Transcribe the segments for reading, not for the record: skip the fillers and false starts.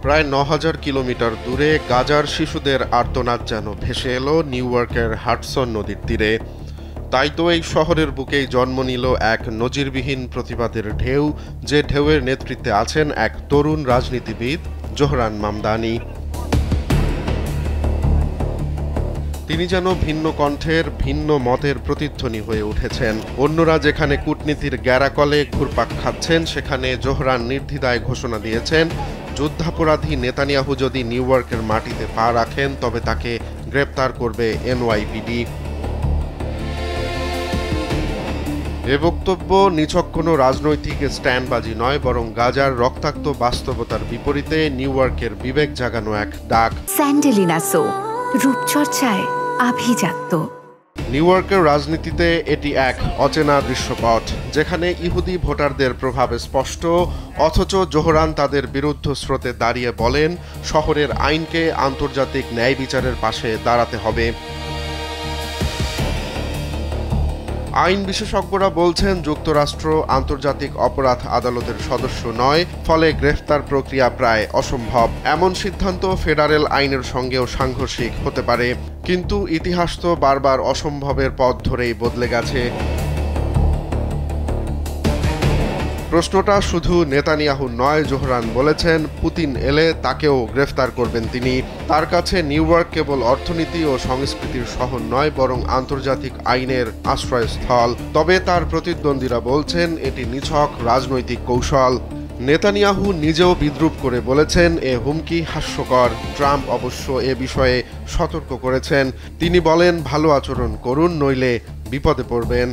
প্রায় ৯,০০০ কিলোমিটার দূরে গাজার শিশুদের আর্তনাদ যেন ভেসে এলো নিউ ইয়র্কের হাডসন নদীর তীরে। তাই তো এই শহরের বুকেই জন্ম নিল এক নজিরবিহীন প্রতিবাদের ঢেউ, যে ঢেউয়ের নেতৃত্বে আছেন এক তরুণ রাজনীতিবিদ জোহরান মামদানি। তিনি যেন ভিন্ন কণ্ঠের, ভিন্ন মতের প্রতিধ্বনি হয়ে উঠেছেন। অন্যরা যেখানে কূটনীতির গ্যারাকলে ঘুরপাক খাচ্ছেন, সেখানে জোহরান নির্দ্বিধায় ঘোষণা দিয়েছেন, যুদ্ধাপরাধী নেতানিয়াহু যদি নিউ ইয়র্কের মাটিতে পা রাখেন তবে তাকে গ্রেপ্তার করবে এনওয়াইপিডি। এ বক্তব্য নিছক কোনো রাজনৈতিক স্ট্যান্ডবাজি নয়, বরং গাজার রক্তাক্ত বাস্তবতার বিপরীতে নিউ ইয়র্কের বিবেক জাগানো এক ডাক। স্যান্ডেলিনা সো, রূপচর্চায় আভিজাত্য। নিউ ইয়র্কের রাজনীতিতে এটি এক অচেনা দৃশ্যপট, যেখানে ইহুদি ভোটারদের প্রভাব স্পষ্ট, অথচ জোহরান তাদের বিরুদ্ধ স্রোতে দাঁড়িয়ে বলেন, শহরের আইনকে আন্তর্জাতিক ন্যায় বিচারের পাশে দাঁড়াতে হবে। আইন বিশেষজ্ঞরা বলছেন, যুক্তরাষ্ট্র আন্তর্জাতিক অপরাধ আদালতের সদস্য নয়, ফলে গ্রেফতার প্রক্রিয়া প্রায় অসম্ভব। এমন সিদ্ধান্ত ফেডারেল আইনের সঙ্গেও সাংঘর্ষিক হতে পারে। কিন্তু ইতিহাস তো বারবার অসম্ভবের পথ ধরেই বদলে গেছে। প্রশ্নটা শুধু নেতানিয়াহু নয়, জোহরান বলেছেন, পুতিন এলে তাকেও গ্রেফতার করবেন তিনি। তার কাছে নিউ ইয়র্ক কেবল অর্থনীতি ও সংস্কৃতির শহর নয়, বরং আন্তর্জাতিক আইনের আশ্রয়স্থল। তবে তার প্রতিদ্বন্দ্বীরা বলছেন এটি নিছক রাজনৈতিক কৌশল। নেতানিয়াহু নিজেও বিদ্রূপ করে বলেছেন, এ হুমকি হাস্যকর। ট্রাম্প অবশ্য এ বিষয়ে সতর্ক করেছেন। তিনি বলেন, ভালো আচরণ করুন, নইলে বিপদে পড়বেন।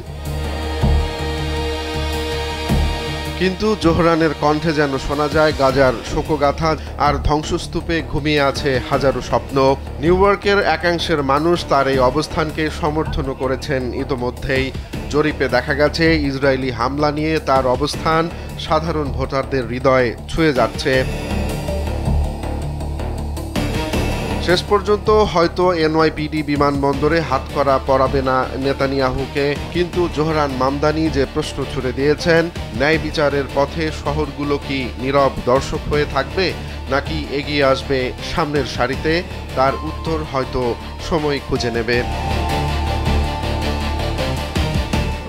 কিন্তু জোহরানের কণ্ঠে যেন শোনা যায় গাজার শোকগাথা, আর ধ্বংসস্তূপে ঘুমিয়ে আছে হাজারো স্বপ্ন। নিউ ইয়র্কের একাংশের মানুষ তার এই অবস্থানকে সমর্থনও করেছেন ইতোমধ্যেই। জরিপে দেখা গেছে, ইসরায়েলি হামলা নিয়ে তার অবস্থান সাধারণ ভোটারদের হৃদয়ে ছুঁয়ে যাচ্ছে। শেষ পর্যন্ত হয়তো এনওয়াইপিডি বিমানবন্দরে হাতকড়া পরাবে না নেতানিয়াহুকে, কিন্তু জোহরান মামদানি যে প্রশ্ন ছুড়ে দিয়েছেন, ন্যায় বিচারের পথে শহরগুলো কি নীরব দর্শক হয়ে থাকবে, নাকি এগিয়ে আসবে সামনের সারিতে, তার উত্তর হয়তো সময় খুঁজে নেবে।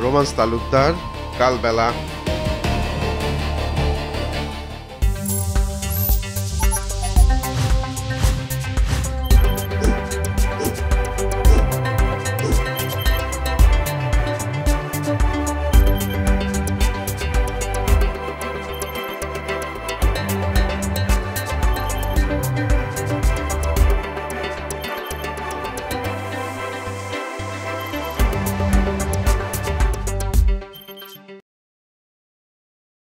রোমান্স তালুকদার, কালবেলা।